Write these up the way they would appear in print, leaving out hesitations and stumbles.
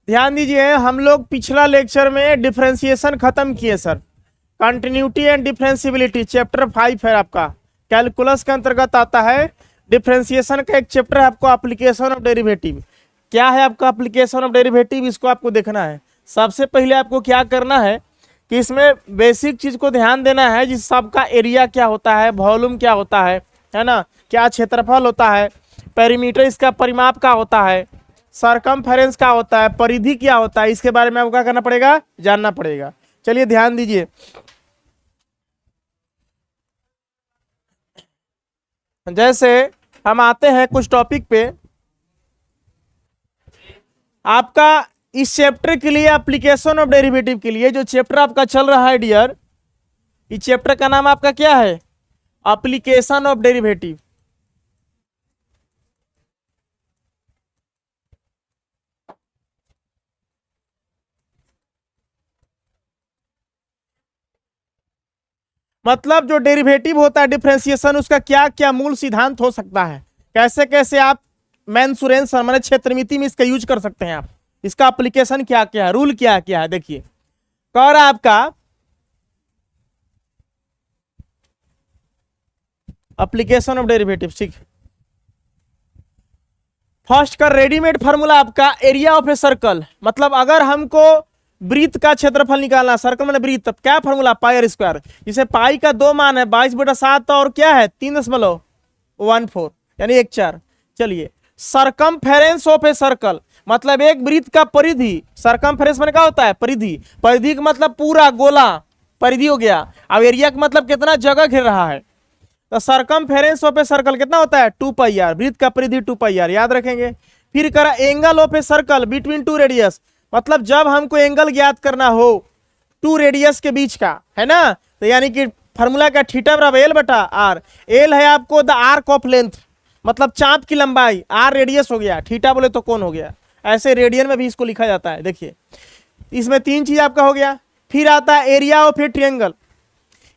ध्यान दीजिए, हम लोग पिछला लेक्चर में डिफरेंशिएशन खत्म किए sir. Continuity and differentiability chapter 5 है आपका, कैलकुलस के अंतर्गत आता है। डिफरेंशिएशन का एक चैप्टर है आपको, एप्लीकेशन ऑफ डेरिवेटिव। क्या है आपका एप्लीकेशन ऑफ डेरिवेटिव, इसको आपको देखना है। सबसे पहले आपको क्या करना है कि इसमें बेसिक चीज को ध्यान देना है, जिस सबका एरिया क्या होता है, वॉल्यूम क्या होता है ना, क्या क्षेत्रफल होता है, पेरीमीटर इसका परिमाप का होता है, सरकमफेरेंस क्या होता है, परिधि क्या होता है, इसके बारे में आपको क्या करना पड़ेगा, जानना पड़ेगा। चलिए ध्यान दीजिए, जैसे हम आते हैं कुछ टॉपिक पे। आपका इस चैप्टर के लिए, एप्लीकेशन ऑफ डेरिवेटिव के लिए जो चैप्टर आपका चल रहा है डियर, इस चैप्टर का नाम आपका क्या है, एप्लीकेशन ऑफ डेरिवेटिव। मतलब जो डेरिवेटिव होता है, डिफरेंशिएशन, उसका क्या क्या मूल सिद्धांत हो सकता है, कैसे कैसे आप मेंसुरेंस माने क्षेत्रमिति में इसका यूज कर सकते हैं आप, इसका एप्लीकेशन क्या क्या है, रूल क्या क्या है। देखिए कह रहा है आपका एप्लीकेशन ऑफ डेरिवेटिव, ठीक। फर्स्ट का रेडीमेड फार्मूला आपका एरिया ऑफ ए सर्कल, मतलब अगर हमको वृत्त का क्षेत्रफल निकालना, सर्कल मैंने वृत्त, तब क्या फार्मूला, पाई आर स्क्वायर। जिसे पाई का दो मान है 22/7 और क्या है 3.14 यानी 1/4। चलिए सरकमफेरेंस ऑफ ए सर्कल, मतलब एक वृत्त का परिधि, सरकमफेरेंस मैंने क्या होता है, परिधि, परिधि का मतलब पूरा गोला परिधि हो गया। अब एरिया का मतलब कितना जगह घेर रहा है, तो सरकमफेरेंस ऑफ ए सर्कल कितना होता है 2πr, वृत्त का परिधि 2πr, याद रखेंगे। फिर करा angle of a circle between two radius, मतलब जब हमको एंगल ज्ञात करना हो टू रेडियस के बीच का, है ना, तो यानी कि फार्मूला का थीटा बराबर एल बटा आर। एल है आपको द आर्क ऑफ लेंथ, मतलब चाप की लंबाई, आर रेडियस हो गया, थीटा बोले तो कौन हो गया, ऐसे रेडियन में भी इसको लिखा जाता है। देखिए इसमें तीन चीज आपका हो गया। फिर आता है area of A triangle,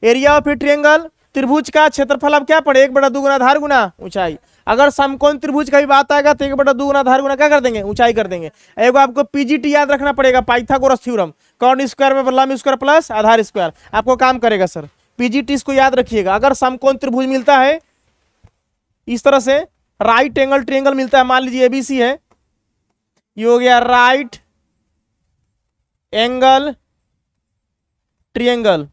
area of A triangle, त्रिभुज का क्षेत्रफल अब क्या पड़े 1/2 गुना आधार गुना ऊंचाई। अगर समकोण त्रिभुज का भी बात आएगा तो 1/2 गुना आधार गुना क्या कर देंगे, ऊंचाई कर देंगे। एगो आपको पीजीटी याद रखना पड़ेगा, पाइथागोरस थ्योरम, कॉर्ड स्क्वायर में लंब स्क्वायर प्लस आधार स्क्वायर, आपको काम करेगा सर। पीजीटी इसको याद रखिएगा। अगर समकोण त्रिभुज मिलता है इस तरह से, राइट एंगल ट्रिएंगल मिलता है, मान लीजिए एबीसी है, ये हो गया राइट एंगल ट्रिएंगल,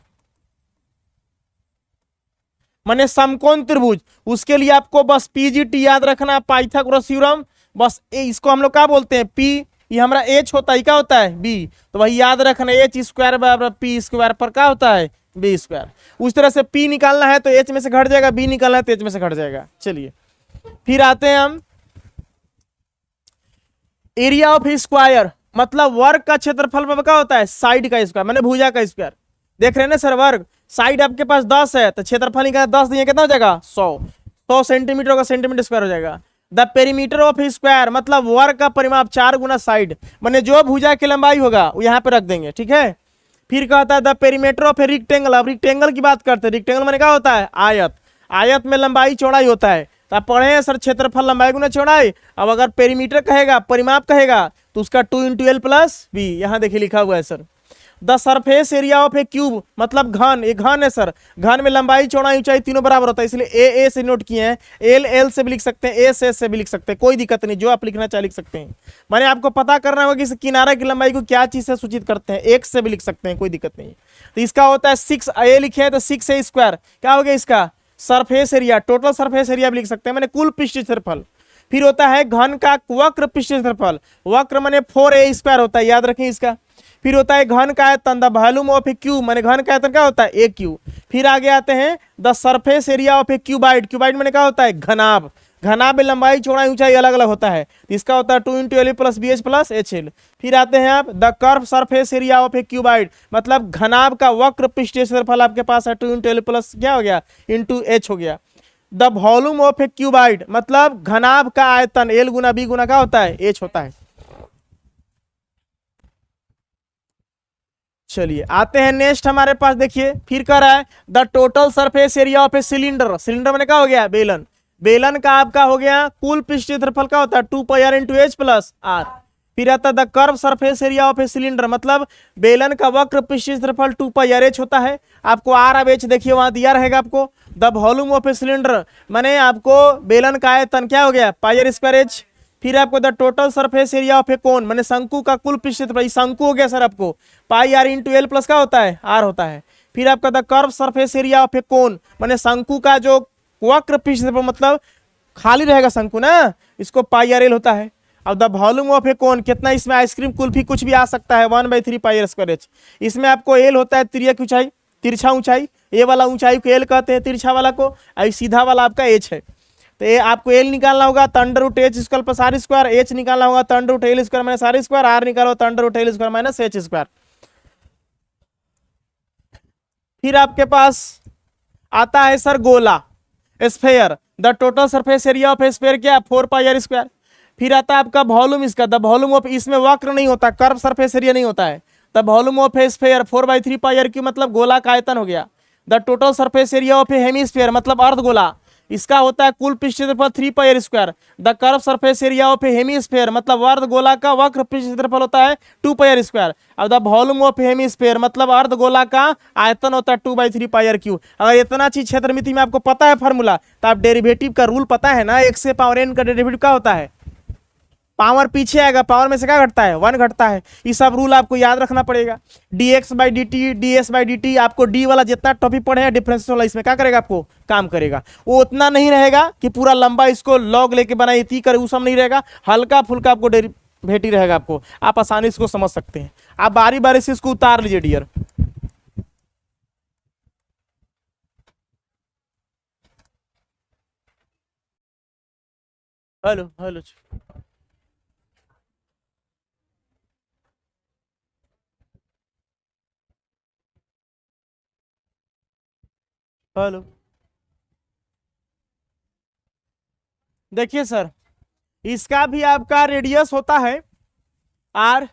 माने समकोण त्रिभुज, उसके लिए आपको बस पीजीटी याद रखना, पाइथागोरस थ्योरम, बस इसको हम लोग क्या बोलते हैं, पी, ये हमारा एच होता है, क्या होता है बी, तो वही याद रखना, एच स्क्वायर बराबर पी स्क्वायर पर क्या होता है बी स्क्वायर। उस तरह से पी निकालना है तो एच में से घट जाएगा, बी निकालना है तो एच में से घट जाएगा। चलिए फिर आते हैं हम एरिया ऑफ स्क्वायर, मतलब वर्ग का क्षेत्रफल में क्या होता है, साइड का स्क्वायर, मैंने भुजा का स्क्वायर। देख रहे हैं ना सर, वर्ग साइड आपके पास 10 है तो क्षेत्रफल निकाल 10 दिए कितना हो जाएगा 100 सेंटीमीटर होगा, सेंटीमीटर स्क्वायर हो जाएगा। द पेरीमीटर ऑफ स्क्वायर, मतलब वर्ग का परिमाप 4 गुना साइड, मैंने जो भुजा की लंबाई होगा वो यहाँ पे रख देंगे, ठीक है। फिर कहता है the perimeter of a rectangle, अब रेक्टेंगल की बात करते हैं, रेक्टेंगल मैंने क्या होता है आयत, आयत में लंबाई चौड़ाई होता है, तो आप पढ़े हैं सर क्षेत्रफल लंबाई गुना चौड़ाई। अब अगर पेरीमीटर कहेगा, परिमाप कहेगा, तो उसका 2 × L + B, यहाँ देखिए लिखा हुआ है sir. The surface area of a cube, मतलब घन, एक घन है सर, घन में लंबाई चौड़ाई ऊंचाई तीनों बराबर होता है, इसलिए ए से नोट किए हैं, एल एल से भी लिख सकते हैं, एस एस से भी लिख सकते हैं, कोई दिक्कत नहीं, जो आप लिखना चाहे लिख सकते हैं। मैंने आपको पता करना होगा कि इस किनारे की लंबाई को क्या चीज से सूचित करते हैं, एक से भी लिख सकते हैं, कोई दिक्कत नहीं। तो इसका होता है 6, ए लिखे हैं तो 6a स्क्वायर, क्या हो गया इसका surface area, total surface area भी लिख सकते हैं, मैंने कुल पृष्ठ क्षेत्रफल। फिर होता है घन का वक्र पृष्ठ क्षेत्रफल, वक्र माने 4a स्क्वायर होता है, याद रखें इसका। फिर होता है घन का आयतन, the volume of a cube, माने घन का आयतन क्या होता है ए क्यूब। फिर आगे आते हैं the surface area of A cuboid, cuboid माने क्या होता है घनाभ, घनाभ में लंबाई चौड़ाई ऊंचाई अलग अलग होता है, इसका होता है 2 × L + BH + HL। फिर आते हैं आप the curve surface area of A cuboid, मतलब घनाभ का वक्र पृष्ठीय क्षेत्रफल आपके पास है 2 × L + क्या हो गया × H हो गया। The volume of A cuboid, मतलब घनाभ का आयतन, L × B × क्या होता है H होता है। चलिए आते हैं नेक्स्ट हमारे पास, देखिए फिर कह रहा है the total surface area of a cylinder, cylinder मैंने क्या हो गया बेलन, बेलन का आपका हो गया कुल पृष्ठ क्षेत्रफल क्या होता है 2πr × H + R। फिर आता है the curve surface area of a cylinder, मतलब बेलन का वक्र पृष्ठ क्षेत्रफल 2 पाई आर एच होता है। आपको आर अब एच देखिए वहां दिया रहेगा आपको। The volume of a cylinder माने आपको बेलन का आयतन क्या हो गया, पाई आर स्क्वायर एच। फिर आपको the total surface area of a cone माने शंकु का कुल पृष्ठ क्षेत्रफल, शंकु हो गया सर आपको, pi r into l plus का होता है, आर होता है। फिर आपका the curve surface area of a cone माने शंकु का जो वक्र पृष्ठ क्षेत्रफल, मतलब खाली रहेगा शंकु ना, इसको पाई आर एल होता है। अब द वॉल्यूम ऑफ ए कोन कितना, इसमें आइसक्रीम कुल्फी कुछ भी आ सकता है, 1/3 पाई आर स्क्वायर एच। इसमें आपको एल होता है तिर्यक ऊंचाई, तिरछा ऊंचाई, ए वाला ऊंचाई को एल कहते हैं, तिरछा वाला को, और सीधा वाला आपका एच है। तो ये आपको एल निकालना होगा तो under root H square plus R square, H निकालना होगा तो under root L square minus R square, R निकालो तो under root L square minus H square. फिर आपके पास आता है सर गोला, sphere, the total surface area of sphere क्या, 4 पाई आर स्क्वायर। फिर आता है आपका वॉल्यूम इसका, द वॉल्यूम ऑफ, इसमें वक्र नहीं होता, कर्व सरफेस एरिया नहीं होता है। The volume of a sphere 4/3 pi R cube, मतलब गोला का आयतन हो गया। The total surface area of a hemisphere, मतलब अर्ध गोला, इसका होता है कुल पृष्ठ क्षेत्रफल 3 pi r square. The curve surface area of a hemisphere, मतलब अर्ध गोला का वक्र पृष्ठ क्षेत्रफल होता है 2 पाई आर स्क्वायर। अब द वॉल्यूम ऑफ हेमीस्फेयर, मतलब अर्ध गोला का आयतन होता है 2/3 पाई आर क्यू। अगर इतना चीज क्षेत्रमिति में आपको पता है फार्मूला, तो आप डेरिवेटिव का रूल पता है ना, x से पावर n का डेरिवेटिव क्या होता है, पावर पीछे आएगा, पावर में से क्या घटता है, 1 घटता है। ये सब रूल आपको याद रखना पड़ेगा। dx/dt, ds/dt, आपको डी वाला जितना टॉपिक पढ़े हैं डिफरेंशियल वाला, इसमें क्या करेगा, आपको काम करेगा। वो उतना नहीं रहेगा कि पूरा लंबा इसको लॉग लेके बनाई ती करे, वो सब नहीं रहेगा, हल्का फुल्का आपको डेरिवेटिव रहेगा, आपको आप आसानी से इसको समझ सकते हैं। आप बारी बारी से इसको उतार लीजिए डियर। हेलो हेलो हेलो, देखिए सर, इसका भी आपका रेडियस होता है आर,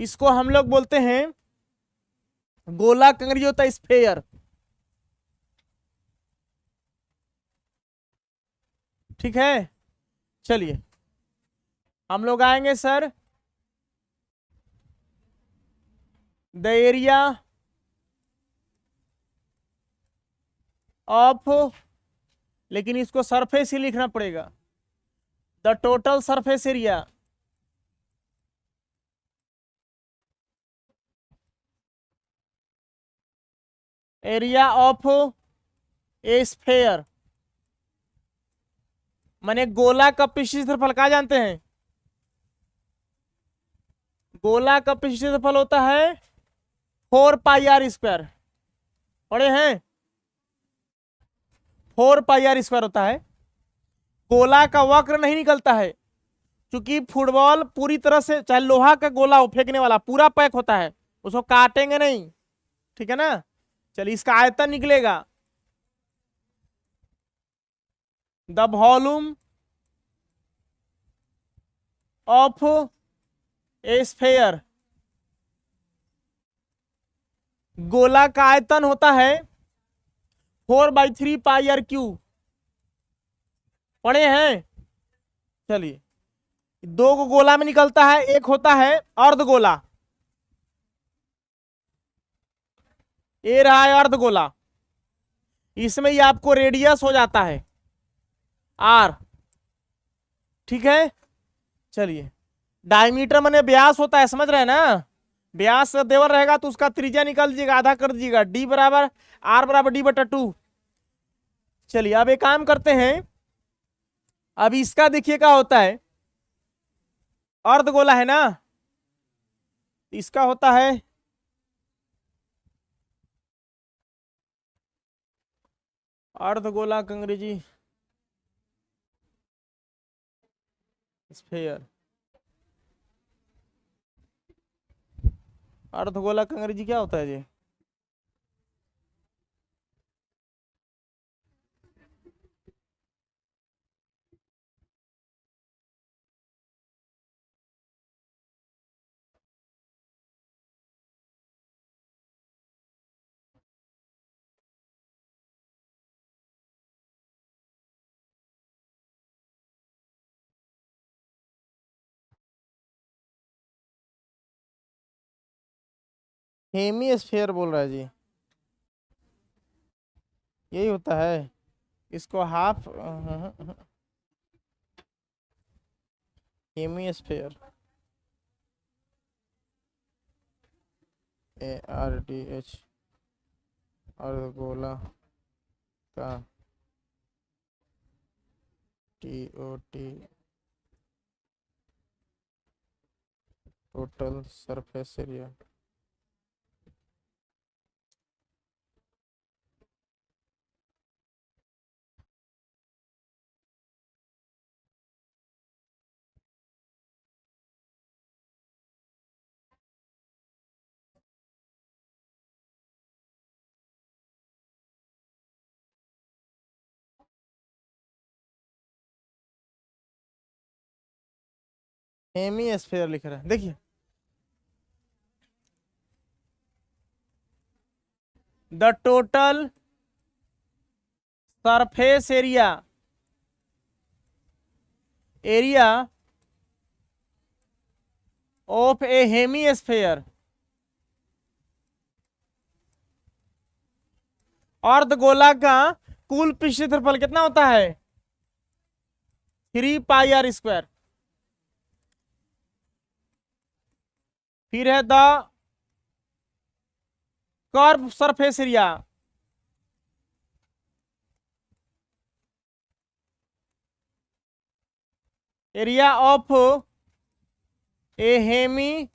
इसको हम लोग बोलते हैं गोला कंगरी होता है स्फेयर, ठीक है। चलिए हम लोग आएंगे सर, द एरिया ऑफ, लेकिन इसको सरफेस ही लिखना पड़ेगा, the total surface area area of a sphere, माने गोला का पृष्ठ क्षेत्रफल क्या जानते हैं, गोला का पृष्ठ क्षेत्रफल होता है 4 पाई आर स्क्वायर, पढ़े हैं, 4 पाई आर स्क्वायर होता है। गोला का वक्र नहीं निकलता है, क्योंकि फुटबॉल पूरी तरह से, चाहे लोहा का गोला हो फेंकने वाला, पूरा पैक होता है, उसको काटेंगे नहीं, ठीक है ना। चलिए इसका आयतन निकलेगा, the volume of a sphere, गोला का आयतन होता है 4/3 पाई आर क्यू, पढ़े हैं। चलिए दो को गोला में निकलता है, एक होता है अर्ध गोला, ये रहा है अर्ध गोला, इसमें ही आपको रेडियस हो जाता है आर, ठीक है। चलिए डायमीटर माने व्यास होता है, समझ रहे हैं ना, व्यास देवर रहेगा तो उसका त्रिज्या निकाल दीजिएगा, आधा कर दीजिएगा, डी बराबर आर बराबर d/2। चलिए अब एक काम करते हैं, अब इसका देखिए क्या होता है, अर्ध गोला है ना, इसका होता है अर्ध गोला का अंग्रेजी स्फेयर, अर्ध गोला का अंग्रेजी क्या होता है जी, हेमी स्फीयर बोल रहा है जी, यही होता है। इसको हाफ हेमी स्फीयर, ARDH, अर्धगोला का TOT, total surface area. Hemisphere लिख रहा है, देखिए the total surface area, area of a hemisphere, अर्धगोला का कुल पृष्ठ क्षेत्रफल कितना होता है? 3πr²। फिर है the curve surface area, area of a Hemy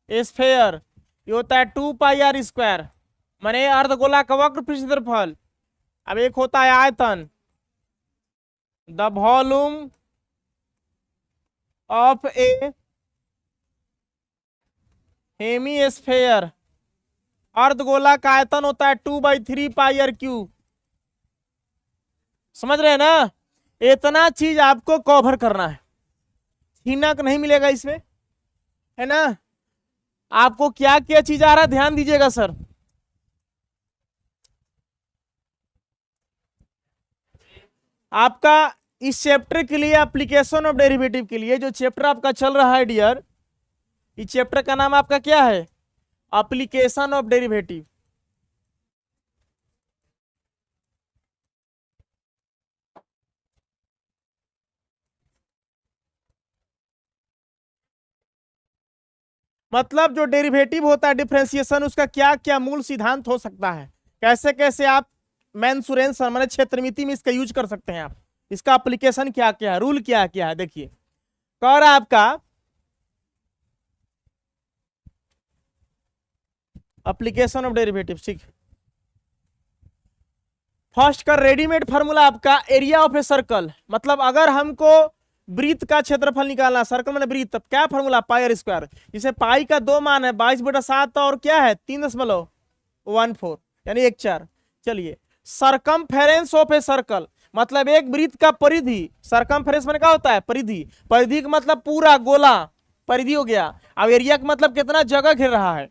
sphere, ये होता है 2πr², माने अर्धगोला का वक्र पृष्ठ क्षेत्रफल। अब एक होता है आयतन, the volume of a hemisphere, अर्धगोला का आयतन होता है 2/3πr³। समझ रहे हैं ना? इतना चीज आपको कवर करना है, छीना नहीं मिलेगा इसमें, है ना? आपको क्या क्या चीज आ रहा है ध्यान दीजिएगा सर। आपका इस चैप्टर के लिए, एप्लीकेशन ऑफ डेरिवेटिव के लिए जो चैप्टर आपका चल रहा है डियर, इस चैप्टर का नाम आपका क्या है? Application of derivative. मतलब जो डेरिवेटिव होता है, डिफरेंशिएशन, उसका क्या क्या मूल सिद्धांत हो सकता है, कैसे कैसे आप मेंसुरेंस माने क्षेत्रमिति में इसका यूज कर सकते हैं आप, इसका एप्लीकेशन क्या क्या है, रूल क्या क्या है। देखिए कह रहा आपका एप्लीकेशन ऑफ डेरिवेटिव, ठीक। फर्स्ट का रेडीमेड फार्मूला आपका एरिया ऑफ ए सर्कल, मतलब अगर हमको वृत्त का क्षेत्रफल निकालना, सर्कल मैंने वृत्त, तब क्या फार्मूला? πr²। जिसे पाई का 2 मान है 22/7 और क्या है 3.14 यानी 1/4। चलिए सरकमफेरेंस ऑफ ए सर्कल, मतलब एक वृत्त का परिधि, सरकमफेरेंस मैंने क्या होता है? परिधि। परिधि का मतलब पूरा गोला, परिधि हो गया। अब एरिया का मतलब कितना जगह घेर रहा है,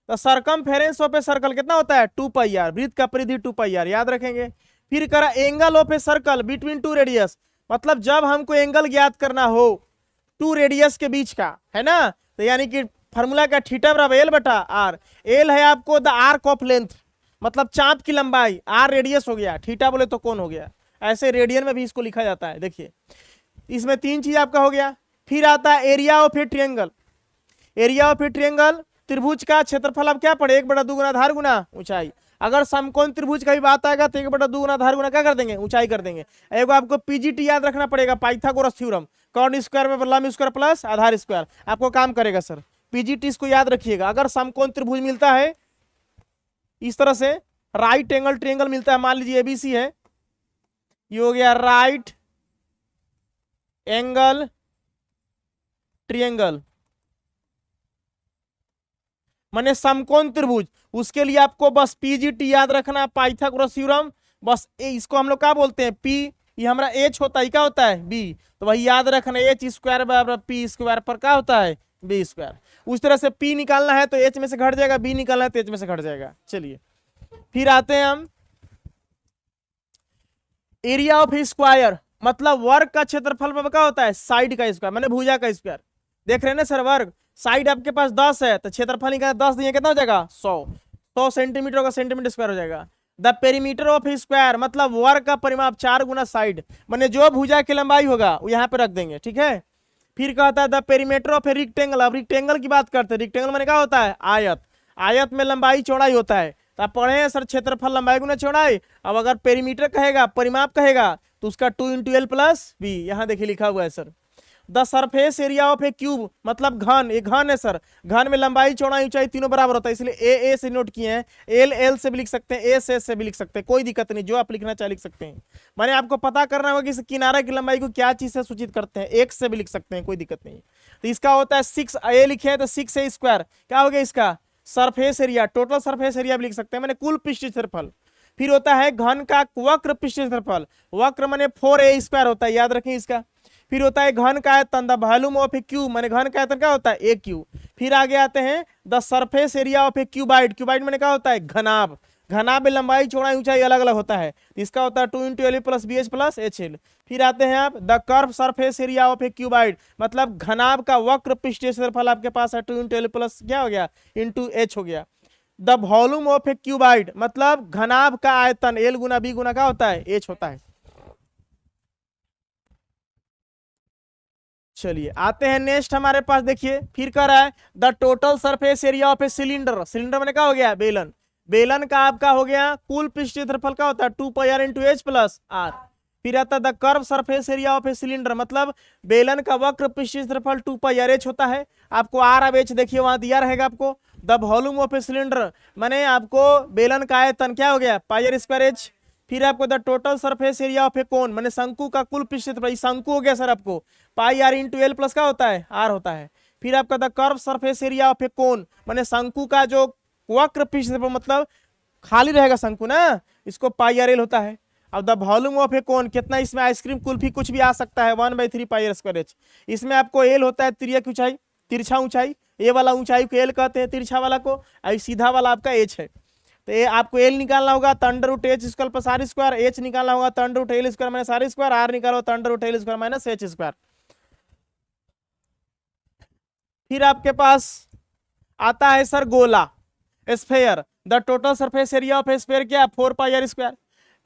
तो सरकमफेरेंस ऑफ ए सर्कल कितना होता है? 2πr, वृत्त का परिधि 2πr, याद रखेंगे। फिर करा angle of a circle between 2 radius, मतलब जब हमको एंगल ज्ञात करना हो 2 रेडियस के बीच का, है ना, तो यानी कि फार्मूला का थीटा बराबर L/r। L है आपको द आर्क ऑफ लेंथ, मतलब चाप की लंबाई, r रेडियस हो गया, थीटा बोले तो कोण हो गया। ऐसे रेडियन में भी इसको लिखा जाता है। देखिए इसमें 3 चीज आपका हो गया। फिर आता है area of A triangle, area of A triangle, त्रिभुज का क्षेत्रफल अब क्या पड़े? 1/2 गुना आधार गुना ऊंचाई। अगर समकोण त्रिभुज का भी बात आएगा तो 1/2 गुना आधार गुना क्या कर देंगे? ऊंचाई कर देंगे। एगो आपको पीजीटी याद रखना पड़ेगा, पाइथागोरस थ्योरम, कॉर्ड स्क्वायर में लंब स्क्वायर प्लस आधार स्क्वायर, आपको काम करेगा सर। पीजीटी इसको याद रखिएगा। अगर समकोण त्रिभुज मिलता है इस तरह से, राइट एंगल ट्रिएंगल मिलता है, मान लीजिए एबीसी है, ये हो गया राइट एंगल ट्रिएंगल, माने समकोण त्रिभुज, उसके लिए आपको बस पीजीटी याद रखना, पाइथागोरस थ्योरम, बस इसको हम लोग क्या बोलते हैं? पी, ये हमारा एच होता है, क्या होता है? बी, तो वही याद रखना, h² बराबर p² पर क्या होता है? b²। उस तरह से p निकालना है तो h में से घट जाएगा, b निकालना है तो h में से घट जाएगा। चलिए फिर आते हैं हम एरिया ऑफ स्क्वायर, मतलब वर्ग का क्षेत्रफल में क्या होता है? साइड का स्क्वायर, माने भुजा का स्क्वायर। देख रहे हैं ना सर, वर्ग साइड आपके पास 10 है तो क्षेत्रफल निकालना 10 दिए कितना हो जाएगा 100 सेंटीमीटर का सेंटीमीटर स्क्वायर हो जाएगा। द पेरीमीटर ऑफ स्क्वायर मतलब वर्ग का परिमाप 4 गुना साइड, माने जो भुजा की लंबाई होगा वो यहाँ पे रख देंगे, ठीक है। फिर कहता है the perimeter of A rectangle, अब रिक्टेंगल की बात करते हैं। रिक्टेंगल माने क्या होता है आयत, आयत में लंबाई चौड़ाई होता है। तो आप पढ़े हैं सर क्षेत्रफल लंबाई गुना चौड़ाई। अब अगर पेरीमीटर कहेगा परिमाप कहेगा तो उसका 2 × L + B, यहाँ देखिए लिखा हुआ है sir. The surface area of a cube मतलब घन, ये घन है सर, घन में लंबाई चौड़ाई ऊंचाई तीनों बराबर होता है, इसलिए ए से नोट किए हैं, एल एल से भी लिख सकते हैं, एस से भी लिख सकते हैं, कोई दिक्कत नहीं, जो आप लिखना चाहे लिख सकते हैं। माने आपको पता करना होगा कि इस किनारे की लंबाई को क्या चीज से सूचित करते हैं, एक से भी लिख सकते हैं, कोई दिक्कत नहीं। तो इसका होता है 6 ए लिखे हैं तो 6 ए स्क्वायर क्या हो गया इसका surface area, total surface area भी लिख सकते हैं, मैंने कुल पृष्ठ क्षेत्रफल। फिर होता है घन का वक्र पृष्ठ क्षेत्रफल, वक्र माने 4a स्क्वायर होता है, याद रखें इसका। फिर होता है घन का आयतन the volume of a cube, माने घन का आयतन क्या होता है ए क्यूब। फिर आगे आते हैं the surface area of A cuboid, cuboid माने क्या होता है घनाभ, घनाभ में लंबाई चौड़ाई ऊंचाई अलग अलग होता है, इसका होता है 2 × L + BH + HL। फिर आते हैं आप the curve surface area of A cuboid मतलब घनाभ का वक्र पृष्ठीय क्षेत्रफल आपके पास है 2 × L + क्या हो गया × H हो गया। The volume of A cuboid मतलब घनाभ का आयतन L × B × क्या होता है H होता है। चलिए आते हैं नेक्स्ट हमारे पास, देखिए फिर कर रहा है the total surface area of a cylinder, cylinder मैंने क्या हो गया बेलन, बेलन का आपका हो गया कुल पृष्ठ क्षेत्रफल का होता है 2πr × H + R। फिर आता है the curve surface area of a cylinder मतलब बेलन का वक्र पृष्ठ क्षेत्रफल 2πr H होता है, आपको R अब H देखिए वहां दिया रहेगा आपको। The volume of a cylinder माने आपको बेलन का आयतन क्या हो गया πr² H। फिर आपको the total surface area of a cone माने शंकु का कुल पृष्ठ क्षेत्रफल, शंकु हो गया सर आपको πr × L + क्या होता है R होता है। फिर आपका the curve surface area of a cone माने शंकु का जो वक्र पृष्ठ क्षेत्रफल मतलब खाली रहेगा शंकु ना, इसको πr L होता है। अब द वॉल्यूम ऑफ ए कोन कितना, इसमें आइसक्रीम कुल्फी कुछ भी आ सकता है 1/3 πr² H। इसमें आपको एल होता है तिर्यक ऊंचाई, तिरछा ऊंचाई, ए वाला ऊंचाई को एल कहते हैं, तिरछा वाला को, और सीधा वाला आपका एच है। तो ये आपको एल निकालना होगा तो √H² + R², एच निकालना होगा तो √L² - R², आर निकालो तो √L² - H²। फिर आपके पास आता है सर गोला sphere, the total surface area of sphere क्या 4πr²।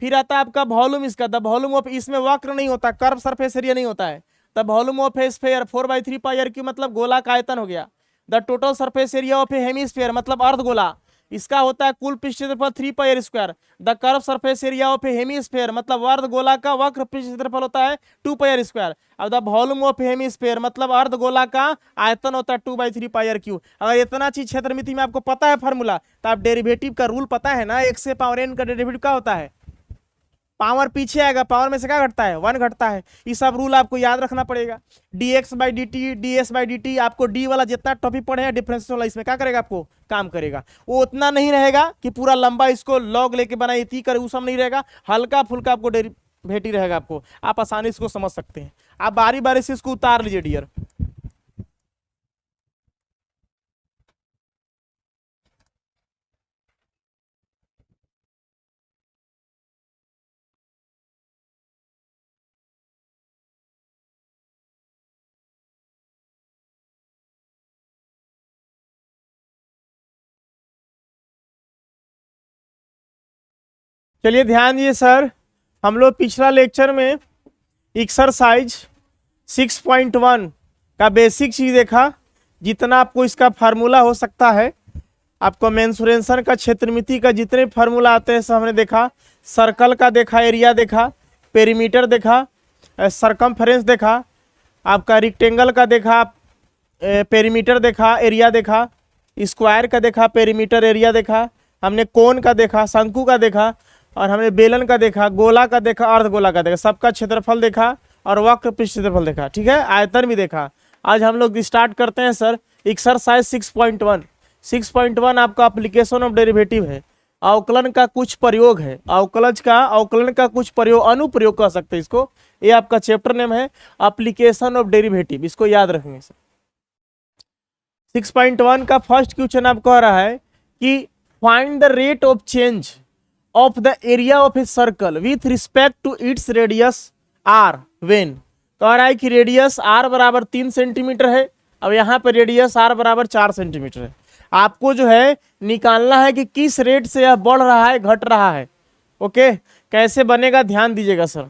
फिर आता है आपका वॉल्यूम इसका, द वॉल्यूम ऑफ, इसमें वक्र नहीं होता, कर्व सरफेस एरिया नहीं होता है, the volume of a sphere 4/3 πr³ मतलब गोला का आयतन हो गया। The total surface area of a hemisphere मतलब अर्धगोला, इसका होता है कुल पृष्ठ क्षेत्रफल 3πr²। The curve surface area of a hemisphere मतलब अर्धगोला का वक्र पृष्ठ क्षेत्रफल होता है 2πr²। अब द वॉल्यूम ऑफ हेमीस्फेयर मतलब अर्धगोला का आयतन होता है 2/3 πr³। अगर इतना चीज क्षेत्रमिति में आपको पता है फार्मूला तो आप डेरिवेटिव का रूल पता है ना, x से पावर n का डेरिवेटिव क्या होता है, पावर पीछे आएगा, पावर में से क्या घटता है 1 घटता है। ये सब रूल आपको याद रखना पड़ेगा। dx/dt ds/dt आपको डी वाला जितना टॉपिक पढ़े हैं डिफरेंशियल वाला, इसमें क्या करेगा आपको काम करेगा। वो उतना नहीं रहेगा कि पूरा लंबा इसको लॉग लेके बनाई इतनी करे, वो सब नहीं रहेगा, हल्का फुल्का आपको डेरिवेटिव रहेगा, आपको आप आसानी इसको समझ सकते हैं। आप बारी बारी से इसको उतार लीजिए डियर। चलिए ध्यान दिए सर, हम लोग पिछला लेक्चर में एक्सरसाइज 6.1 का बेसिक चीज देखा, जितना आपको इसका फार्मूला हो सकता है, आपको मेंसुरेशन का क्षेत्रमिति का जितने फार्मूला आते हैं सब हमने देखा। सर्कल का देखा, एरिया देखा, पेरीमीटर देखा, सरकमफ्रेंस देखा, आपका रेक्टेंगल का देखा, पेरीमीटर देखा, एरिया देखा, स्क्वायर का देखा, पेरीमीटर एरिया देखा, हमने कोन का देखा, शंकु का देखा, और हमने बेलन का देखा, गोला का देखा, अर्धगोला का देखा, सबका क्षेत्रफल देखा और वक्र पृष्ठ क्षेत्रफल देखा, ठीक है, आयतन भी देखा। आज हम लोग स्टार्ट करते हैं सर एक्सरसाइज 6.1। 6.1 आपका एप्लीकेशन ऑफ डेरिवेटिव है, अवकलन का कुछ प्रयोग है, अवकलन का कुछ प्रयोग, अनुप्रयोग कह सकते हैं इसको। ये आपका चैप्टर नेम है एप्लीकेशन ऑफ डेरिवेटिव, इसको याद रखेंगे सर। 6.1 का फर्स्ट क्वेश्चन आप कह रहा है कि find the rate of change of the area of a circle with respect to its radius r when. कह रहा है कि रेडियस r बराबर 3 सेंटीमीटर है अब यहाँ पे रेडियस आर बराबर 4 सेंटीमीटर है। आपको जो है निकालना है कि किस रेट से यह बढ़ रहा है घट रहा है। ओके, कैसे बनेगा ध्यान दीजिएगा सर।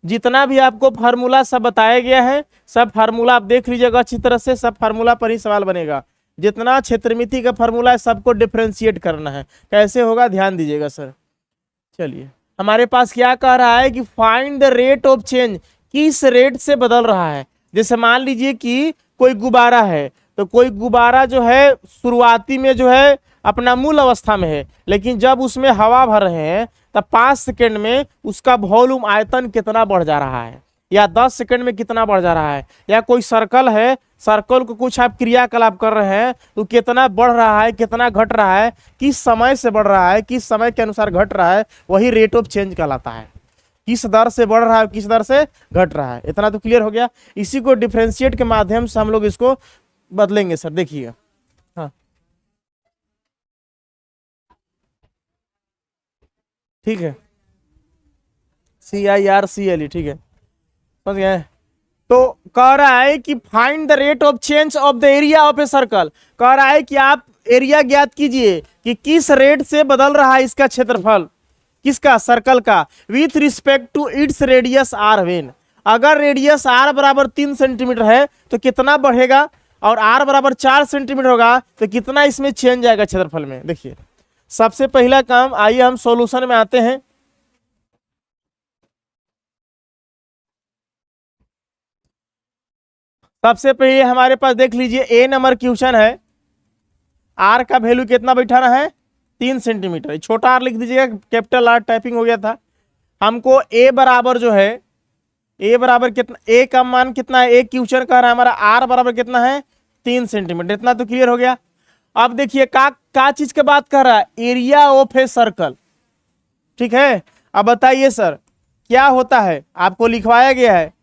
जितना भी आपको फार्मूला सब बताया गया है, सब फार्मूला आप देख लीजिएगा अच्छी तरह से, सब फार्मूला पर ही सवाल बनेगा। जितना क्षेत्रमिति का फार्मूला है सबको डिफ्रेंशिएट करना है। कैसे होगा ध्यान दीजिएगा सर। चलिए, हमारे पास क्या कह रहा है कि find the rate of change, किस रेट से बदल रहा है। जैसे मान लीजिए कि कोई गुब्बारा है, तो कोई गुब्बारा जो है शुरुआती में जो है अपना मूल अवस्था में है, लेकिन जब उसमें हवा भर रहे हैं तब 5 सेकंड में उसका वॉल्यूम आयतन कितना बढ़ जा रहा है, या 10 सेकंड में कितना बढ़ जा रहा है। या कोई सर्कल है, सर्कल को कुछ आप क्रियाकलाप कर रहे हैं तो कितना बढ़ रहा है कितना घट रहा है, किस समय से बढ़ रहा है किस समय के अनुसार घट रहा है, वही रेट ऑफ चेंज कहलाता है। किस दर से बढ़ रहा है किस दर से घट रहा है। इतना तो क्लियर हो गया। इसी को डिफरेंशिएट के माध्यम से हम लोग इसको बदलेंगे सर। देखिए, हाँ ठीक है, CIRCLE, ठीक है, समझ गए। तो कह रहा है कि find the rate of change of the area of a circle. कह रहा है कि आप एरिया ज्ञात कीजिए कि किस रेट से बदल रहा है इसका क्षेत्रफल, किसका, सर्कल का, with respect to its radius R when. अगर रेडियस आर बराबर 3 सेंटीमीटर है तो कितना बढ़ेगा, और आर बराबर 4 सेंटीमीटर होगा तो कितना इसमें चेंज आएगा क्षेत्रफल में। देखिए, सबसे पहला काम, आइए हम सॉल्यूशन में आते हैं। सबसे पहले हमारे पास देख लीजिए ए नंबर क्वेश्चन है, आर का वैल्यू कितना बैठाना है, 3 सेंटीमीटर। छोटा आर लिख दीजिएगा, कैपिटल आर टाइपिंग हो गया था। हमको ए बराबर जो है, ए बराबर कितना, ए का मान कितना है, एक क्वेश्चन कह रहा है हमारा आर बराबर कितना है, 3 सेंटीमीटर। इतना तो क्लियर हो गया। अब देखिए का चीज के बात कर रहा है, एरिया ऑफ ए सर्कल, ठीक है। अब बताइए सर क्या होता है, आपको लिखवाया गया है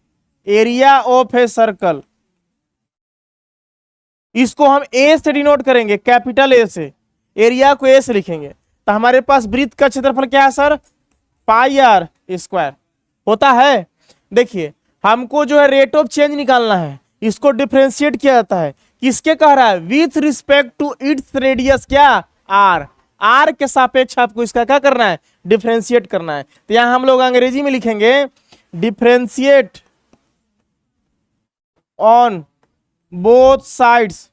एरिया ऑफ ए सर्कल, इसको हम ए से डिनोट करेंगे, कैपिटल ए से, एरिया को ए से लिखेंगे। तो हमारे पास वृत्त का क्षेत्रफल क्या है सर, पाई आर स्क्वायर होता है। देखिए, हमको जो है रेट ऑफ चेंज निकालना है, इसको डिफरेंशिएट किया जाता है, किसके कह रहा है, with respect to its radius क्या, आर। आर के सापेक्ष आपको इसका क्या करना है, डिफरेंशिएट करना है। तो यहां हम लोग अंग्रेजी में लिखेंगे differentiate on both sides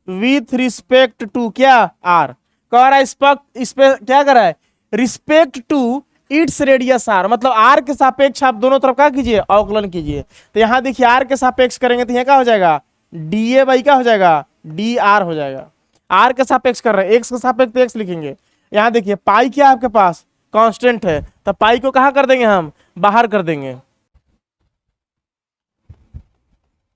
with respect to क्या, आर। कह रहा है इस पे क्या कर रहा है, respect to its radius R, मतलब आर के सापेक्ष आप दोनों तरफ क्या कीजिए, अवकलन कीजिए। तो यहां देखिए आर के सापेक्ष करेंगे तो यह क्या हो जाएगा, DA बाई क्या हो जाएगा, DR हो जाएगा। आर के सापेक्ष कर रहे हैं, एक्स के सापेक्ष तो एक्स लिखेंगे। यहां देखिए पाई क्या आपके पास कांस्टेंट है, तो पाई को कहां कर देंगे, हम बाहर कर देंगे।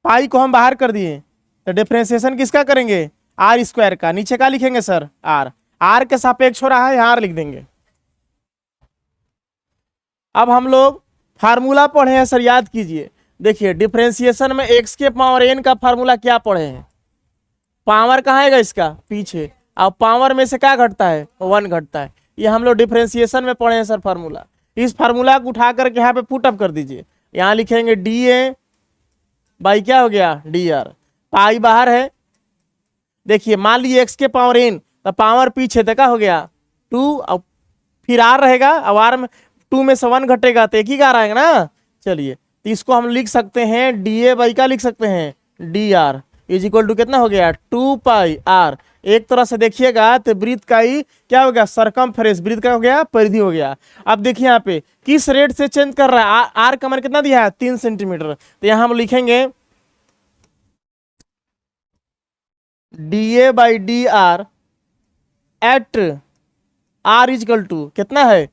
पाई को हम बाहर कर दिए तो डिफरेंशिएशन किसका करेंगे, आर स्क्वायर का। नीचे क्या लिखेंगे सर, आर। आर के सापेक्ष हो रहा है, यहां आर लिख देंगे। अब हम लोग फार्मूला पढ़े हैं सर, याद कीजिए। देखिए डिफरेंशिएशन में एक्स के पावर n का फार्मूला क्या पढ़े हैं, पावर कहाँ आएगा इसका, पीछे। अब पावर में से क्या घटता है, 1 घटता है। ये हम लोग डिफरेंशिएशन में पढ़े हैं सर फार्मूला। इस फार्मूला को उठा करके यहाँ पे पुटअप कर दीजिए। यहाँ लिखेंगे DA बाई क्या हो गया, DR। पाई बाहर है। देखिए मान लीजिए एक्स के पावर n, तो पावर पीछे तक हो गया 2, अब फिर आर रहेगा। अब आर में 2 में से 1 घटेगा तो एक ही का आएगा ना। चलिए, तो इसको हम लिख सकते हैं DA बाई क्या लिख सकते हैं, DR इज इक्वल टू कितना हो गया, 2 पाई आर। एक तरह से देखिएगा तो वृत्त का ही क्या हो गया, सरकमफ्रेंस, वृत्त का हो गया, परिधि हो गया। अब देखिए यहाँ पे किस रेट से चेंज कर रहा है, आर का मान कितना दिया है, 3 सेंटीमीटर। तो यहाँ हम लिखेंगे DA by DR at are is equal to कितना है,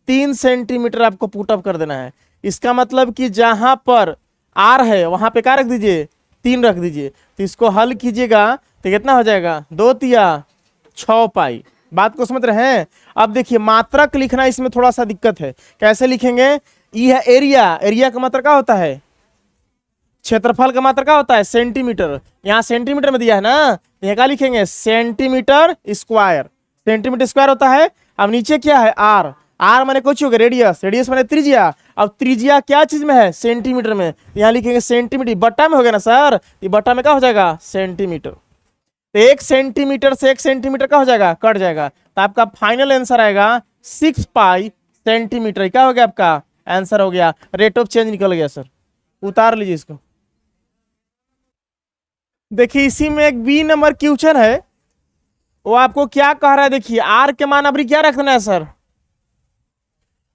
3 सेंटीमीटर आपको पुटअप कर देना है। इसका मतलब कि जहां पर आर है वहां पे क्या रख दीजिए, 3 रख दीजिए। तो इसको हल कीजिएगा तो कितना हो जाएगा, 2 तिया 6 पाई। बात को समझ रहे हैं। अब देखिए मात्रक लिखना इसमें थोड़ा सा दिक्कत है, कैसे लिखेंगे। ये है एरिया, एरिया का मात्रक क्या होता है, क्षेत्रफल का मात्रक क्या होता है, सेंटीमीटर। यहाँ सेंटीमीटर में दिया है ना, यह क्या लिखेंगे, सेंटीमीटर स्क्वायर। सेंटीमीटर स्क्वायर होता है। अब नीचे क्या है, आर। आर माने कुछ हो गया रेडियस, रेडियस माने त्रिज्या। अब त्रिज्या क्या चीज में है, सेंटीमीटर में, यहाँ लिखेंगे सेंटीमीटर, बट्टा में हो गया ना सर, ये बट्टा में क्या हो जाएगा, सेंटीमीटर। तो 1 सेंटीमीटर से 1 सेंटीमीटर का हो जाएगा, कट जाएगा, तो आपका फाइनल आंसर आएगा 6 पाई सेंटीमीटर। क्या हो गया आपका आंसर, हो गया, रेट ऑफ चेंज निकल गया सर। उतार लीजिए इसको। देखिए इसी में एक बी नंबर क्वेश्चन है, वो आपको क्या कह रहा है, देखिए आर के मान अभी क्या रखना है सर,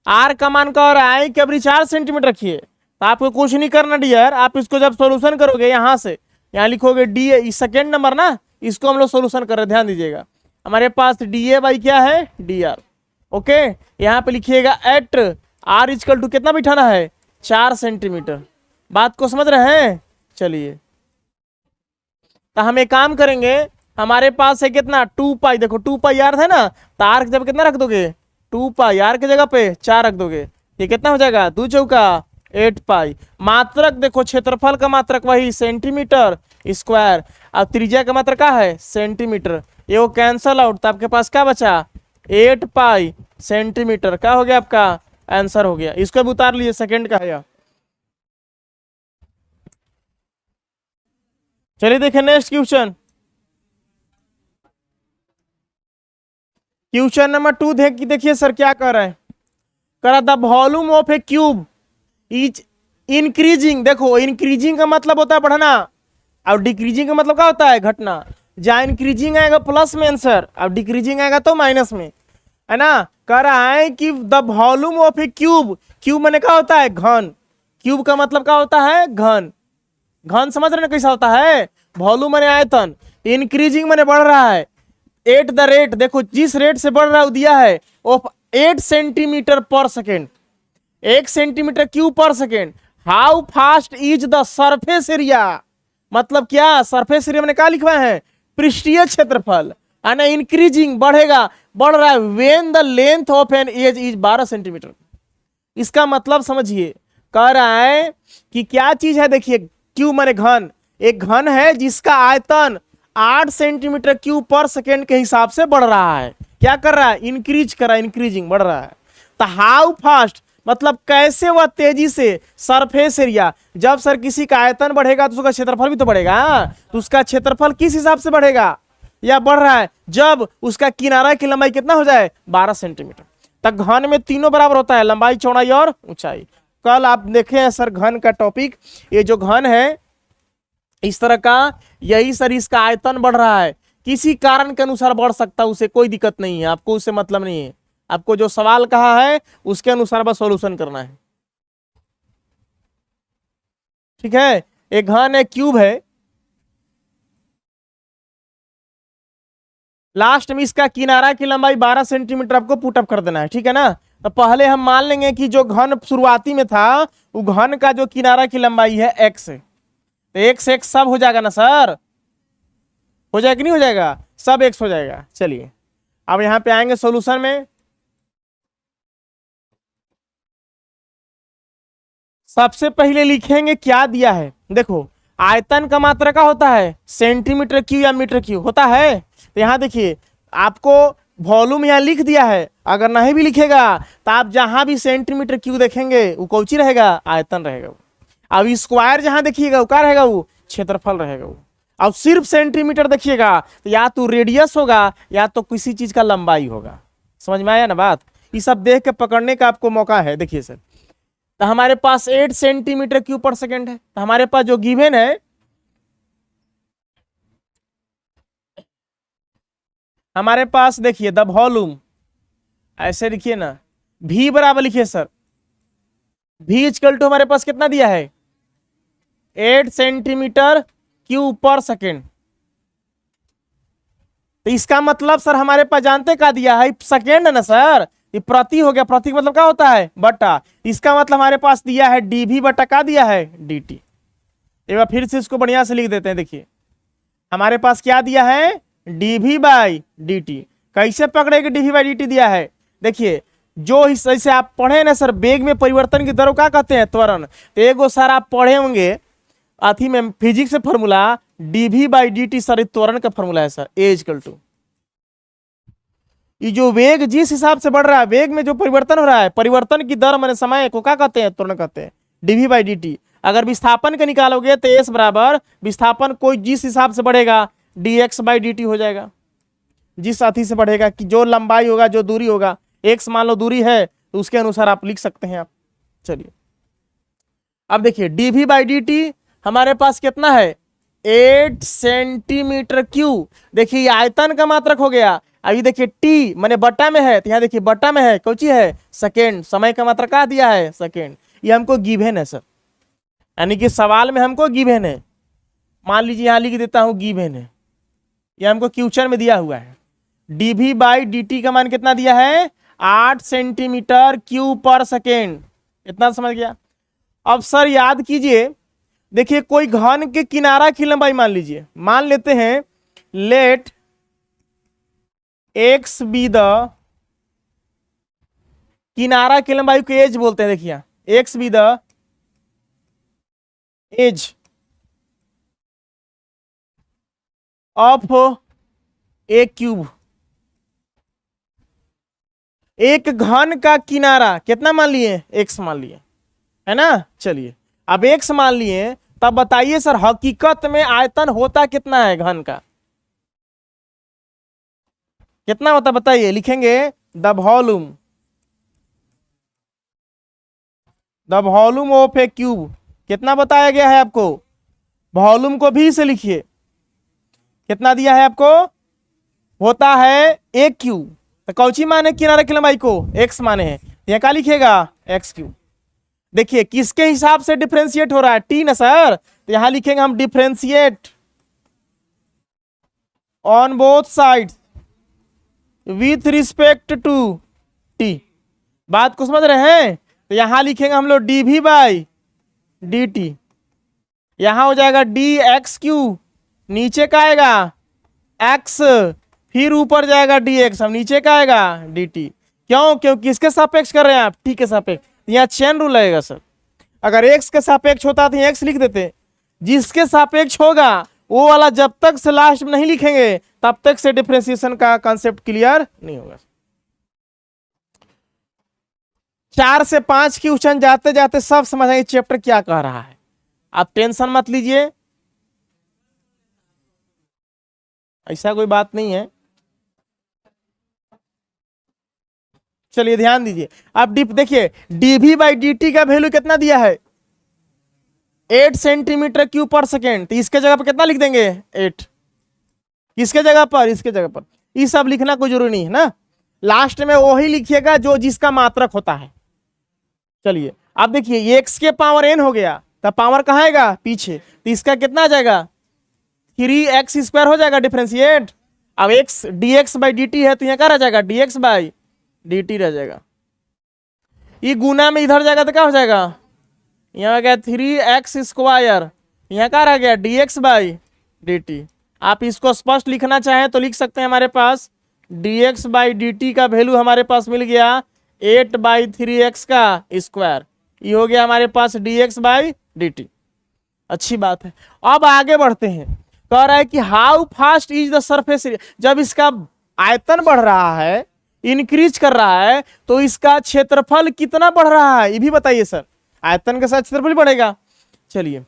आर का मान कह रहा है कि अभी 4 सेंटीमीटर रखिए। तो आपको कुछ नहीं करना डियर, आप इसको जब सॉल्यूशन करोगे यहां से यहाँ लिखोगे डी, सेकेंड नंबर ना, इसको हम लोग सॉल्यूशन कर रहे हैं, ध्यान दीजिएगा। हमारे पास डी ए बाई क्या है, डी आर। ओके, यहाँ पे लिखिएगा एट आर इजकल टू कितना बिठाना है, 4 सेंटीमीटर। बात को समझ रहे हैं, चलिए तो हम एक काम करेंगे, हमारे पास है कितना 2 पाई, देखो 2 पाई आर है ना, तो आर जब कितना रख दोगे, 2 पाई आर की जगह पे 4 रख दोगे, ये कितना हो जाएगा, 2 चौका 8 पाई। मात्रक देखो, क्षेत्रफल का मात्रक वही सेंटीमीटर स्क्वायर, और त्रिज्या का मात्रक क्या है, सेंटीमीटर, ये वो कैंसल आउट, तो आपके पास क्या बचा, 8 पाई सेंटीमीटर। क्या हो गया आपका आंसर, हो गया। इसको भी उतार लीजिए, सेकेंड का है यह। चलिए देखिए नेक्स्ट क्वेश्चन, क्वेश्चन नंबर 2 देखिए सर क्या कर रहा है, करा the volume of a cube is increasing. देखो इंक्रीजिंग का मतलब होता है बढ़ना, और डिक्रीजिंग का मतलब क्या होता है, घटना। जहाँ इंक्रीजिंग आएगा प्लस में आंसर, और डिक्रीजिंग आएगा तो माइनस में, है ना। कह रहा है कि the volume of a cube, cube मैंने क्या होता है, घन, क्यूब का मतलब क्या होता है, घन। घन समझ रहे ना कैसा होता है, वॉल्यूम मैंने आयतन, इंक्रीजिंग मैंने बढ़ रहा है, एट द रेट, देखो जिस रेट से बढ़ रहा है दिया है, ऑफ 8 सेंटीमीटर पर सेकेंड, 1 सेंटीमीटर क्यूब पर second. How fast is the surface area, मतलब क्या, सरफेस एरिया मैंने क्या लिखवा है, पृष्ठीय क्षेत्रफल, है ना, इंक्रीजिंग बढ़ेगा, बढ़ रहा है, when the length of an edge is 12 centimetre. इसका मतलब समझिए, कह रहा है कि क्या चीज है, देखिए क्यूब माने घन, एक घन है जिसका आयतन 8 सेंटीमीटर क्यूब पर सेकेंड के हिसाब से बढ़ रहा है। क्या कर रहा है, इंक्रीज कर रहा है, इंक्रीजिंग बढ़ रहा है। तो हाउ फास्ट मतलब कैसे वह तेजी से, सरफेस एरिया, जब सर किसी का आयतन बढ़ेगा तो उसका क्षेत्रफल भी तो बढ़ेगा, तो उसका क्षेत्रफल किस हिसाब से बढ़ेगा या बढ़ रहा है, जब उसका किनारा की लंबाई कितना हो जाए, 12 सेंटीमीटर। तक घन में तीनों बराबर होता है, लंबाई, चौड़ाई और ऊंचाई। कल आप देखे हैं सर घन का टॉपिक, ये जो घन है इस तरह का, यही सर इसका आयतन बढ़ रहा है, किसी कारण के अनुसार बढ़ सकता है, उसे कोई दिक्कत नहीं है, आपको उससे मतलब नहीं है, आपको जो सवाल कहा है उसके अनुसार बस सॉल्यूशन करना है, ठीक है। एक घन है, क्यूब है, लास्ट में इसका किनारा की लंबाई 12 सेंटीमीटर आपको पुटअप कर देना है, ठीक है ना। तो पहले हम मान लेंगे कि जो घन शुरुआती में था, वो घन का जो किनारा की लंबाई है x है, तो x x सब हो जाएगा ना सर, हो जाएगा कि नहीं हो जाएगा, सब x हो जाएगा। चलिए अब यहां पे आएंगे सॉल्यूशन में, सबसे पहले लिखेंगे क्या दिया है, देखो आयतन का मात्रा क्या होता है, सेंटीमीटर क्यूब या मीटर क्यूब होता है। तो यहाँ देखिए आपको वॉल्यूम यहाँ लिख दिया है, अगर नहीं भी लिखेगा तो आप जहां भी सेंटीमीटर क्यूब देखेंगे वो कौची रहेगा, आयतन रहेगा। अब स्क्वायर जहां देखिएगा वो क्या रहेगा, वो क्षेत्रफल रहेगा। वो अब सिर्फ सेंटीमीटर देखिएगा तो या तो रेडियस होगा या तो किसी चीज का लंबाई होगा। समझ में आया ना बात, ये सब देख के पकड़ने का आपको मौका है। देखिए सर, तो हमारे पास 8 सेंटीमीटर क्यूब पर सेकेंड है, तो हमारे पास जो गिवन है, हमारे पास देखिए द वॉल्यूम, ऐसे लिखिए ना, v बराबर लिखिए सर, v इक्वल टू हमारे पास कितना दिया है, 8 सेंटीमीटर क्यूब पर सेकेंड। तो इसका मतलब सर हमारे पास जानते क्या दिया है, सेकेंड है ना सर, ये प्रति हो गया, प्रति मतलब क्या होता है, बटा। इसका मतलब हमारे पास दिया है dv बटा क्या दिया है, dt। एक बार फिर से इसको बढ़िया से लिख देते हैं, देखिए हमारे पास क्या दिया है, dv बाई dt। कैसे पकड़ेगा, dv बाई dt दिया है, देखिए जो जैसे आप पढ़े ना सर, वेग में परिवर्तन की दर क्या कहते हैं, त्वरण। तो एगो सर आप पढ़े होंगे अथी में फिजिक्स से formula, dv by dt sir त्वरण का फॉर्मूला है सर, ए इक्वल टू, ये जो वेग जिस हिसाब से बढ़ रहा है, वेग में जो परिवर्तन हो रहा है, परिवर्तन की दर माने समय को क्या कहते हैं, त्वरण कहते हैं, डीवी बाई डी टी। अगर विस्थापन का निकालोगे तो एस बराबर विस्थापन कोई जिस हिसाब से बढ़ेगा D x by d T हो जाएगा, जिस अति से बढ़ेगा कि जो लंबाई होगा, जो दूरी होगा, एक्स मान लो दूरी है तो उसके अनुसार आप लिख सकते हैं आप। चलिए अब देखिए डीवी बाई डी टी हमारे पास कितना है, 8 सेंटीमीटर क्यूब। देखिए ये आयतन का मात्रक हो गया। अभी देखिए टी माने बट्टा में है, तो यहाँ देखिए बट्टा में है कौन ची है, सेकेंड। समय का मात्रक क्या दिया है, सेकेंड। ये हमको गिवन है सर, यानी कि सवाल में हमको गिवन है। मान लीजिए यहाँ लिख देता हूँ गिवन है, ये हमको क्वेश्चन में दिया हुआ है। डीवी बाई डी टी का मान कितना दिया है, 8 सेंटीमीटर क्यूब पर सेकेंड। इतना समझ गया। अब सर याद कीजिए, देखिए कोई घन के किनारा की लंबाई मान लीजिए, मान लेते हैं लेट एक्स बी द, किनारा की लंबाई को एज बोलते हैं। देखिए X be the edge of a cube. एक घन का किनारा कितना मान लिए, एक्स मान लिए, है ना। चलिए अब एक्स मान लिए, तब बताइए सर हकीकत में आयतन होता कितना है घन का, कितना होता बताइए। लिखेंगे the volume of a cube. कितना बताया गया है आपको, वॉल्यूम को भी से लिखिए, कितना दिया है आपको, होता है ए क्यूब। तो कौची माने किनारे की लंबाई को, एक्स माने हैं, यहाँ क्या लिखिएगा, एक्स क्यूब। देखिए किसके हिसाब से डिफरेंशिएट हो रहा है, टी ना सर, तो यहां लिखेंगे हम differentiate on both sides with respect to T. बात को समझ रहे हैं, तो यहां लिखेंगे हम लोग डीवी बाई डी टी। यहां हो जाएगा डी एक्स क्यू, नीचे का आएगा एक्स, फिर ऊपर जाएगा डी एक्स, हम नीचे का आएगा डी टी। क्यों, क्योंकि किसके सापेक्ष कर रहे हैं आप, टी के सापेक्ष। यहाँ चेन रूल लगेगा सर, अगर एक्स के सापेक्ष होता तो एक्स लिख देते, जिसके सापेक्ष होगा वो वाला जब तक से लास्ट में नहीं लिखेंगे तब तक से डिफरेंशिएशन का कॉन्सेप्ट क्लियर नहीं होगा। 4 से 5 की क्वेश्चन जाते जाते सब समझ चैप्टर क्या कह रहा है, आप टेंशन मत लीजिए, ऐसा कोई बात नहीं है। चलिए ध्यान दीजिए, अब देखिए डीवी बाई डी टी का वैल्यू कितना दिया है, 8 सेंटीमीटर क्यूब पर सेकेंड। तो इसके जगह पर कितना लिख देंगे, 8। इसके जगह पर, इसके जगह पर ये सब लिखना कोई जरूरी नहीं है ना, लास्ट में वही लिखिएगा जो जिसका मात्रक होता है। चलिए अब देखिए एक्स के पावर एन हो गया, तब पावर कहाँ आएगा, पीछे, तो इसका कितना आ जाएगा, 3x² हो जाएगा डिफरेंशिएट। अब x dx by d T है, तो यहाँ क्या रह जाएगा, dx बाई डी टी रह जाएगा। ये गुना में इधर जाएगा तो क्या हो जाएगा, यहाँ आ गया 3x², यहाँ क्या रह गया, dx बाई डी टी। आप इसको स्पष्ट लिखना चाहें तो लिख सकते हैं, हमारे पास dx बाई डी टी का वैल्यू हमारे पास मिल गया 8/3x का स्क्वायर। ये हो गया हमारे पास dx बाई डी टी। अच्छी बात है। अब आगे बढ़ते हैं, कह रहा है कि how fast is the surface area. जब इसका आयतन बढ़ रहा है, इंक्रीज कर रहा है, तो इसका क्षेत्रफल कितना बढ़ रहा है, ये भी बताइए सर। आयतन के साथ क्षेत्रफल बढ़ेगा। चलिए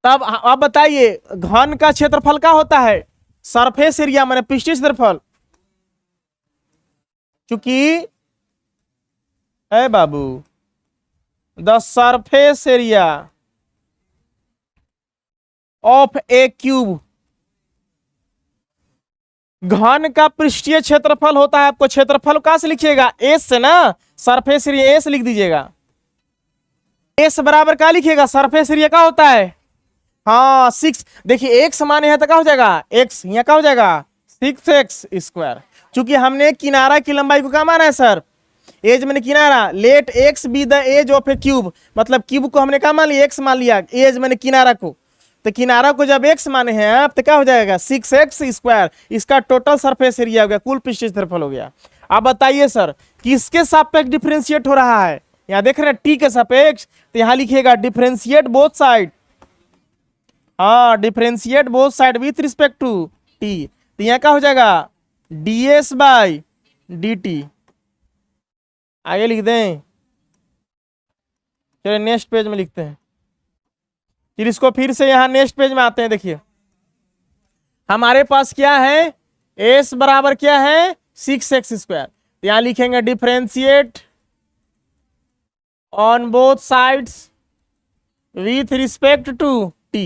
तब अब बताइए घन का क्षेत्रफल क्या होता है, सरफेस एरिया माने पृष्ठीय क्षेत्रफल। चूंकि है बाबू the surface area of a cube, घन का पृष्ठीय क्षेत्रफल होता है। आपको क्षेत्रफल कहां से लिखिएगा, एस से ना, सरफेस एरिया एस लिख दीजिएगा। एस बराबर क्या लिखिएगा, सरफेस एरिया का होता है, हाँ 6। देखिए एक्स माने है तो क्या हो जाएगा, एक्स, यहाँ क्या हो जाएगा 6x²। चूंकि हमने किनारा की लंबाई को क्या माना है सर, एज मैंने किनारा, let x be the edge of a cube, मतलब क्यूब को हमने क्या मान लिया, एक्स मान लिया, एज मैंने किनारा को, तो किनारा को जब एक्स माने हैं आप तो क्या हो जाएगा 6x²। इसका टोटल सरफेस एरिया हो गया, कुल पृष्ठीय क्षेत्रफल हो गया। अब बताइए सर किसके सापेक्ष डिफरेंशिएट हो रहा है, यहाँ देख रहे हैं टी के सापेक्ष, तो यहाँ लिखिएगा डिफरेंशिएट बोथ साइड, हाँ differentiate both side with respect to t. तो यहाँ क्या हो जाएगा ds बाई dt। आगे लिख दें, चलिए नेक्स्ट पेज में लिखते हैं। फिर इसको फिर से यहां नेक्स्ट पेज में आते हैं। देखिए हमारे पास क्या है, s बराबर क्या है 6x²। यहां लिखेंगे differentiate on both sides with respect to t।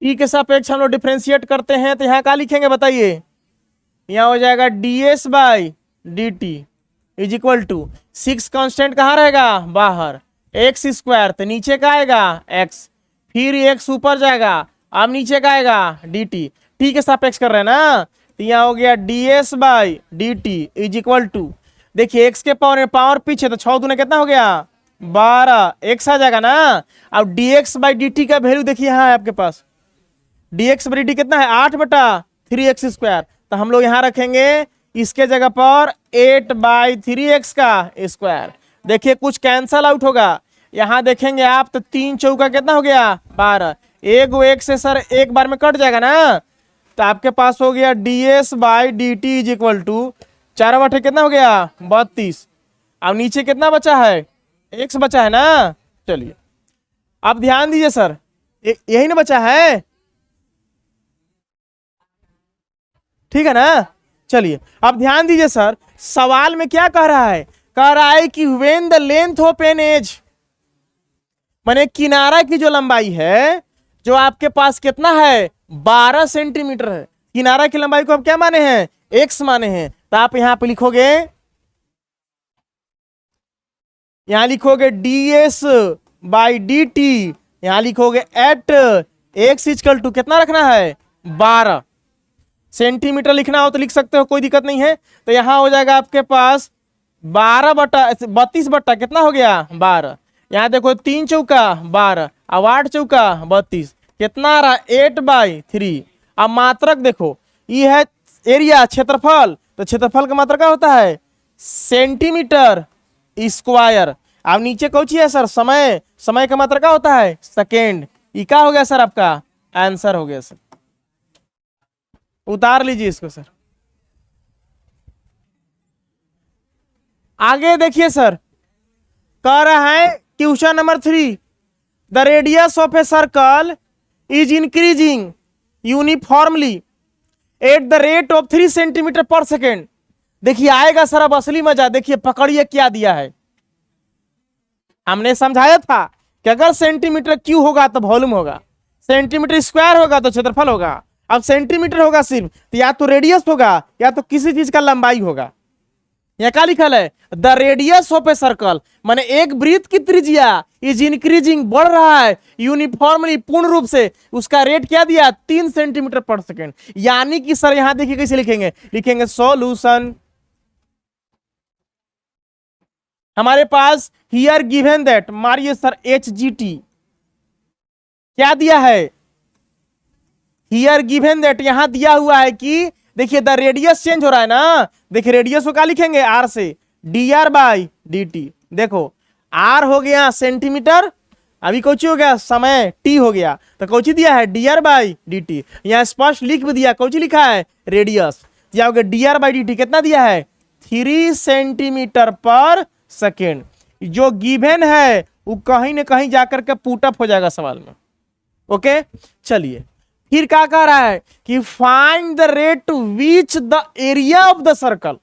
t के सापेक्ष हम लोग डिफरेंशिएट करते हैं, तो यहां क्या लिखेंगे बताइए, यहां हो जाएगा ds by d t is equal to 6 constant कहाँ रहेगा बाहर, x², तो नीचे का आएगा x, फिर x ऊपर जाएगा, अब नीचे का आएगा dt। t के सापेक्ष कर रहे हैं ना, तो यहाँ हो गया ds by d t is equal to, देखिए x के पावर पीछे, तो 6 दूने कितना हो गया 12, x आ जाएगा ना। अब dx बाई डी टी का वैल्यू देखिए यहाँ है आपके पास, dx बाई डी टी कितना है 8/3x²। तो हम लोग यहाँ रखेंगे इसके जगह पर 8/3x का स्क्वायर। देखिए कुछ कैंसल आउट होगा, यहां देखेंगे आप तो 3 चौका कितना हो गया 12, एक गो एक से सर एक बार में कट जाएगा ना, तो आपके पास हो गया ds by d t is equal to 4/8 कितना हो गया 32। अब नीचे कितना बचा है x बचा है ना। चलिए अब ध्यान दीजिए सर, यही ना बचा है, ठीक है ना। चलिए अब ध्यान दीजिए सर, सवाल में क्या कह रहा है, कह रहा है कि when the length of an edge, माने किनारा की जो लंबाई है, जो आपके पास कितना है 12 सेंटीमीटर है, किनारा की लंबाई को हम क्या माने हैं x माने हैं, तो आप यहां पे लिखोगे, यहां लिखोगे ds बाई डी टी, यहां लिखोगे एट x इक्वल टू कितना रखना है 12 सेंटीमीटर, लिखना हो तो लिख सकते हो, कोई दिक्कत नहीं है। तो यहां हो जाएगा आपके पास 32 बट्टा कितना हो गया 12, यहां देखो 3 चौका 12, अब 8 चौका 32, कितना आ रहा 8/3। अब मात्रक देखो, ये है एरिया क्षेत्रफल, तो क्षेत्रफल का मात्रक क्या होता है सेंटीमीटर स्क्वायर। अब नीचे कौन है सर समय, समय का मात्रक क्या होता है सेकेंड। ये क्या हो गया सर आपका आंसर हो गया सर, उतार लीजिए इसको सर। आगे देखिए सर, कह रहा है question number 3, the radius of a circle is increasing uniformly at the rate of 3 centimetre पर सेकेंड। देखिए आएगा सर अब असली मजा, देखिए पकड़िए क्या दिया है। हमने समझाया था कि अगर सेंटीमीटर क्यू होगा तो वॉल्यूम होगा, सेंटीमीटर स्क्वायर होगा तो क्षेत्रफल होगा। अब सेंटीमीटर होगा सिर्फ, तो या तो रेडियस होगा या तो किसी चीज का लंबाई होगा। यह क्या लिखल है, the radius of a circle, माने एक वृत्त की त्रिज्या इज इंक्रीजिंग बढ़ रहा है यूनिफॉर्मली पूर्ण रूप से, उसका रेट क्या दिया 3 सेंटीमीटर पर सेकेंड। यानी कि सर यहां देखिए कैसे लिखेंगे, लिखेंगे सॉल्यूशन। हमारे पास हियर गिवन दैट, मारिए सर HGT क्या दिया है, हियर गिवन दैट यहां दिया हुआ है कि देखिए द रेडियस चेंज हो रहा है ना, देखिए रेडियस को क्या लिखेंगे r से dr बाई डी टी। देखो r हो गया सेंटीमीटर, अभी कौची हो गया समय t हो गया, तो कौची दिया है dr बाई डी टी। यहां स्पष्ट लिख भी दिया, कौची लिखा है रेडियस, दिया हो गया dr बाई डी टी कितना दिया है 3 सेंटीमीटर पर सेकेंड। जो गिवन है वो कहीं ना कहीं जाकर के पुटअप हो जाएगा सवाल में। ओके चलिए फिर क्या कह रहा है कि find the rate to which the area of the circle,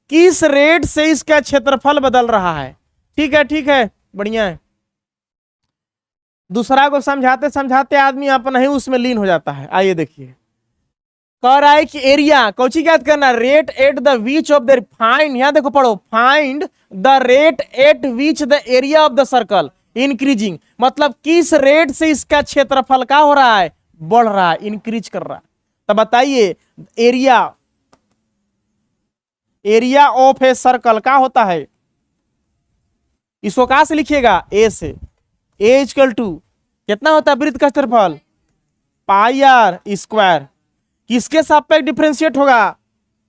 किस रेट से इसका क्षेत्रफल बदल रहा है। ठीक है बढ़िया है। दूसरा को समझाते समझाते आदमी अपना ही उसमें लीन हो जाता है। आइए देखिए, कह रहा है कि एरिया कौची याद करना, rate at the which of the, find यहां देखो पढ़ो, find the rate at which the area of the circle increasing, मतलब किस रेट से इसका क्षेत्रफल क्या हो रहा है बढ़ रहा है, इंक्रीज कर रहा है। तो बताइए एरिया ऑफ ए सर्कल क्या होता है, इसको कहां से लिखिएगा ए से, ए इक्वल टू कितना होता है वृत्त का क्षेत्रफल पाई आर स्क्वायर, किसके सापेक्ष डिफरेंशिएट होगा,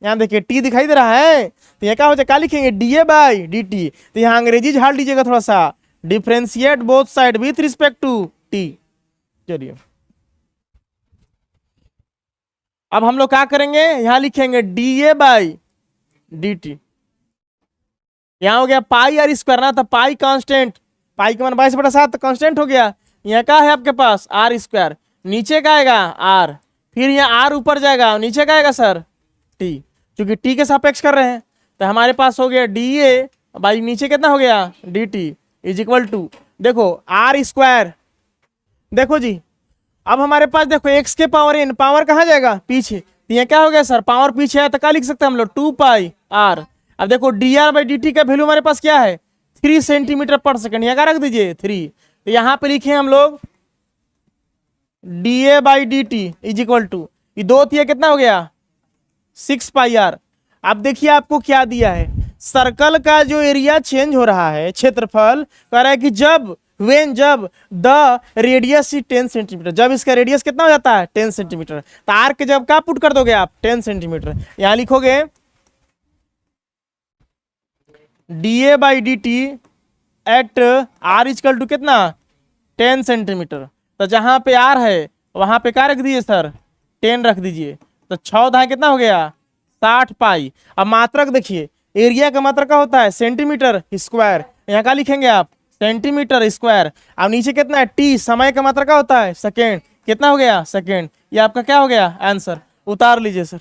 यहां देखिए टी दिखाई दे रहा है, तो यह क्या हो जाए क्या लिखेंगे d a by d t. तो यहां अंग्रेजी झाड़ लीजिएगा थोड़ा सा, differentiate both side with respect to t. चलिए अब हम लोग क्या करेंगे, यहां लिखेंगे d a by d t. यहाँ हो गया पाई आर स्क्वायर ना, तो पाई कांस्टेंट, पाई का मान 22/7 तो कांस्टेंट हो गया। यहाँ क्या है आपके पास आर स्क्वायर, नीचे का आएगा आर, फिर यहाँ आर ऊपर जाएगा, नीचे का आएगा सर टी, क्योंकि टी के सापेक्ष कर रहे हैं। तो हमारे पास हो गया डी ए बाई नीचे कितना हो गया d t is equal to, देखो आर स्क्वायर, देखो जी अब हमारे पास देखो एक्स के पावर एन, पावर कहाँ जाएगा पीछे, तो यहाँ क्या हो गया सर पावर पीछे है, तो क्या लिख सकते हैं हम लोग 2 पाई आर। अब देखो D R by d T का वैल्यू हमारे पास क्या है 3 सेंटीमीटर पर सेकंड, यहाँ क्या रख दीजिए 3, तो यहाँ पे लिखे हम लोग d a by d t is equal to, ये दो थी कितना हो गया 6 पाई आर। अब देखिए आपको क्या दिया है, सर्कल का जो एरिया चेंज हो रहा है, क्षेत्रफल कह रहा है कि जब जब द रेडियस इज 10 सेंटीमीटर, जब इसका रेडियस कितना हो जाता है 10 सेंटीमीटर, तो आर के जब क्या पुट कर दोगे आप 10 सेंटीमीटर, यहां लिखोगे d a by d t at are is equal to कितना 10 सेंटीमीटर, तो जहां पे आर है वहां पे क्या रख दीजिए सर 10 रख दीजिए, तो 6 धाए कितना हो गया 60 पाई। अब मात्रक देखिए, एरिया का मात्रक क्या होता है सेंटीमीटर स्क्वायर, यहाँ क्या लिखेंगे आप सेंटीमीटर स्क्वायर। अब नीचे कितना है टी, समय का मात्रक क्या होता है सेकेंड, कितना हो गया सेकेंड, ये आपका क्या हो गया आंसर, उतार लीजिए सर।